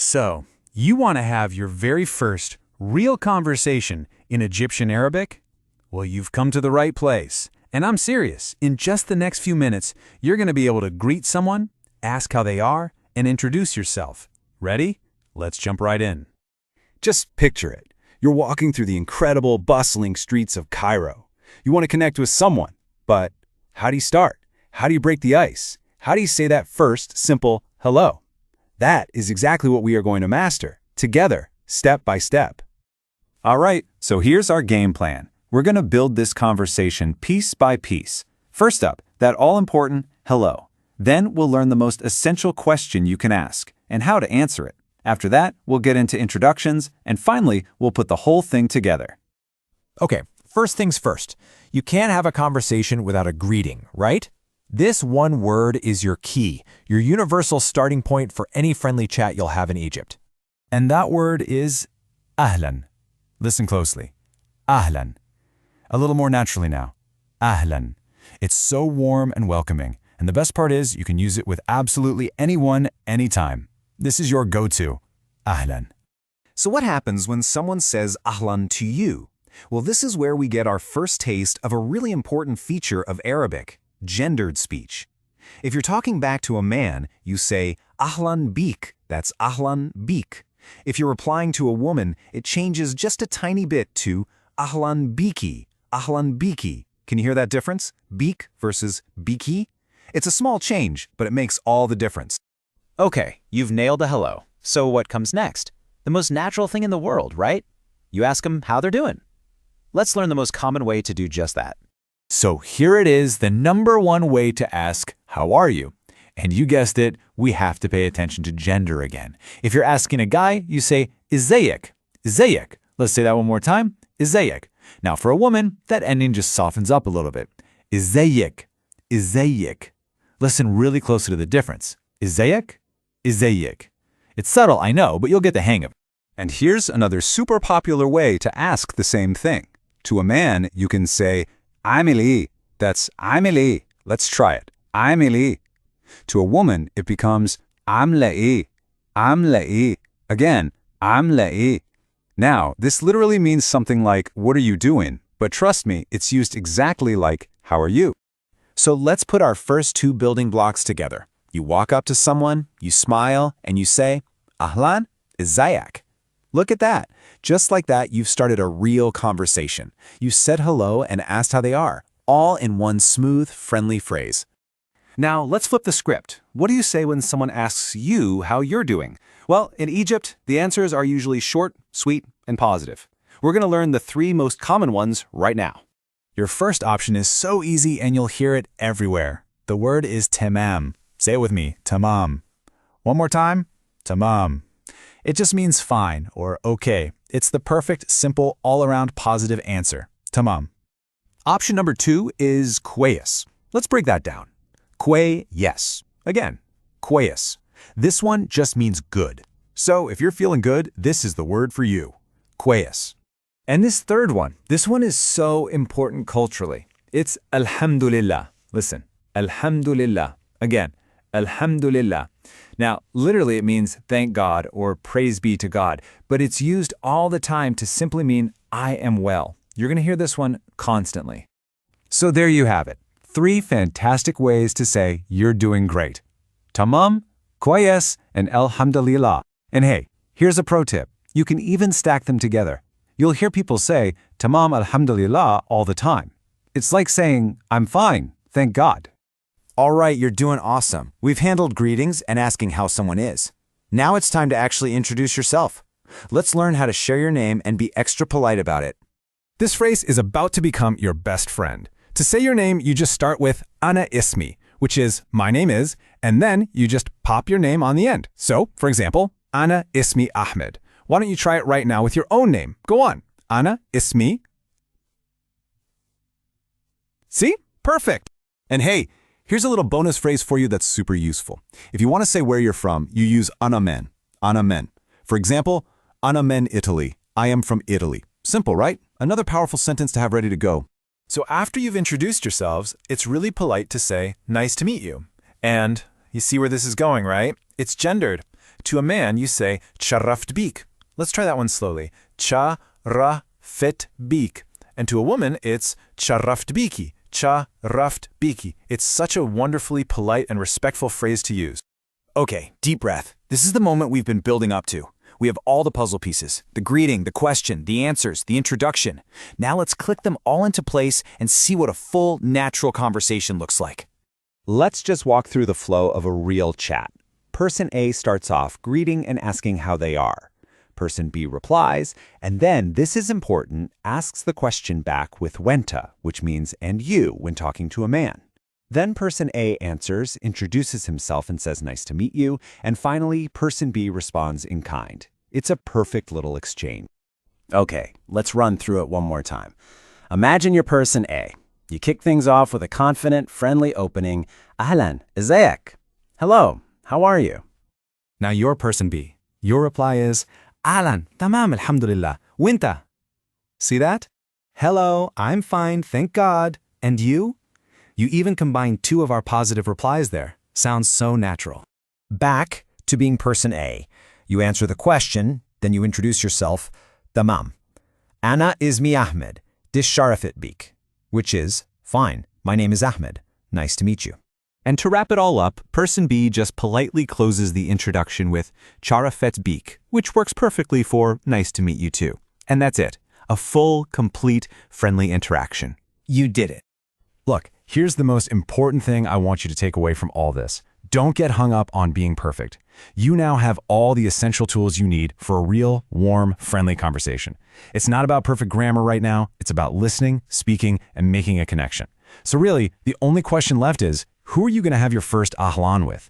So, you want to have your very first real conversation in Egyptian Arabic? Well, you've come to the right place. And I'm serious. In just the next few minutes, you're going to be able to greet someone, ask how they are, and introduce yourself. Ready? Let's jump right in. Just picture it. You're walking through the incredible, bustling streets of Cairo. You want to connect with someone, but how do you start? How do you break the ice? How do you say that first, simple hello? That is exactly what we are going to master, together, step by step. All right, so here's our game plan. We're going to build this conversation piece by piece. First up, that all-important hello. Then we'll learn the most essential question you can ask and how to answer it. After that, we'll get into introductions, and finally, we'll put the whole thing together. Okay, first things first. You can't have a conversation without a greeting, right? This one word is your key, your universal starting point for any friendly chat you'll have in Egypt. And that word is ahlan. Listen closely. Ahlan. A little more naturally now. Ahlan. It's so warm and welcoming, and the best part is you can use it with absolutely anyone, anytime. This is your go-to. Ahlan. So what happens when someone says ahlan to you? Well, this is where we get our first taste of a really important feature of Arabic, gendered speech. If you're talking back to a man, you say ahlan bik, that's ahlan bik. If you're replying to a woman, it changes just a tiny bit to ahlan biki, ahlan biki. Can you hear that difference? Beak versus biki? It's a small change, but it makes all the difference. Okay, you've nailed a hello. So what comes next? The most natural thing in the world, right? You ask them how they're doing. Let's learn the most common way to do just that. So here it is, the number one way to ask, how are you? And you guessed it, we have to pay attention to gender again. If you're asking a guy, you say, izayek, izayek. Let's say that one more time, izayek. Now for a woman, that ending just softens up a little bit. Izayek, izayek. Listen really closely to the difference. Izayek, izayek. It's subtle, I know, but you'll get the hang of it. And here's another super popular way to ask the same thing. To a man, you can say, Amili. That's Amili. Let's try it. Amili. To a woman, it becomes Amla'i. Amla'i. Again, Amla'i. Now, this literally means something like, what are you doing? But trust me, it's used exactly like, how are you? So let's put our first two building blocks together. You walk up to someone, you smile, and you say, Ahlan, izayak. Look at that. Just like that, you've started a real conversation. You said hello and asked how they are, all in one smooth, friendly phrase. Now, let's flip the script. What do you say when someone asks you how you're doing? Well, in Egypt, the answers are usually short, sweet, and positive. We're going to learn the three most common ones right now. Your first option is so easy and you'll hear it everywhere. The word is tamam. Say it with me, tamam. One more time, tamam. It just means fine or okay. It's the perfect, simple, all-around positive answer. Tamam. Option number 2 is kwayas. Let's break that down. Kway, yes. Again, kwayas. This one just means good. So if you're feeling good, this is the word for you. Kwayas. And this third one, this one is so important culturally. It's alhamdulillah. Listen, alhamdulillah. Again, alhamdulillah. Now, literally it means thank God or praise be to God, but it's used all the time to simply mean I am well. You're going to hear this one constantly. So there you have it. 3 fantastic ways to say you're doing great. Tamam, kwayas, and alhamdulillah. And hey, here's a pro tip. You can even stack them together. You'll hear people say tamam alhamdulillah all the time. It's like saying, I'm fine, thank God. All right, you're doing awesome. We've handled greetings and asking how someone is. Now it's time to actually introduce yourself. Let's learn how to share your name and be extra polite about it. This phrase is about to become your best friend. To say your name, you just start with ana ismi, which is my name is, and then you just pop your name on the end. So, for example, ana ismi Ahmed. Why don't you try it right now with your own name? Go on. Ana ismi. See? Perfect. And hey, here's a little bonus phrase for you that's super useful. If you want to say where you're from, you use ana men. Ana men. For example, ana men Italy. I am from Italy. Simple, right? Another powerful sentence to have ready to go. So after you've introduced yourselves, it's really polite to say, nice to meet you. And you see where this is going, right? It's gendered. To a man, you say "Tsharaft bik." Let's try that one slowly. "Tsharaft bik." And to a woman, it's "Tsharaft biki." "Tsharaft biki." It's such a wonderfully polite and respectful phrase to use. Okay, deep breath. This is the moment we've been building up to. We have all the puzzle pieces, the greeting, the question, the answers, the introduction. Now let's click them all into place and see what a full, natural conversation looks like. Let's just walk through the flow of a real chat. Person A starts off greeting and asking how they are. Person B replies, and then, this is important, asks the question back with wenta, which means and you when talking to a man. Then person A answers, introduces himself and says nice to meet you, and finally, person B responds in kind. It's a perfect little exchange. Okay, let's run through it one more time. Imagine you're person A. You kick things off with a confident, friendly opening. Ahlan, ازيك? Hello, how are you? Now you're person B. Your reply is "Ahlan, tamam, alhamdulillah. Winta." See that? "Hello, I'm fine, thank God. And you?" You even combine two of our positive replies there. Sounds so natural. Back to being person A. You answer the question, then you introduce yourself. Tamam. Ana ismi Ahmed. Tsharaft bik. Which is, fine, my name is Ahmed. Nice to meet you. And to wrap it all up, person B just politely closes the introduction with "Tsharaft bik," which works perfectly for "nice to meet you too." And that's it. A full, complete, friendly interaction. You did it. Look, here's the most important thing I want you to take away from all this. Don't get hung up on being perfect. You now have all the essential tools you need for a real, warm, friendly conversation. It's not about perfect grammar right now. It's about listening, speaking, and making a connection. So really, the only question left is, who are you going to have your first ahlan with?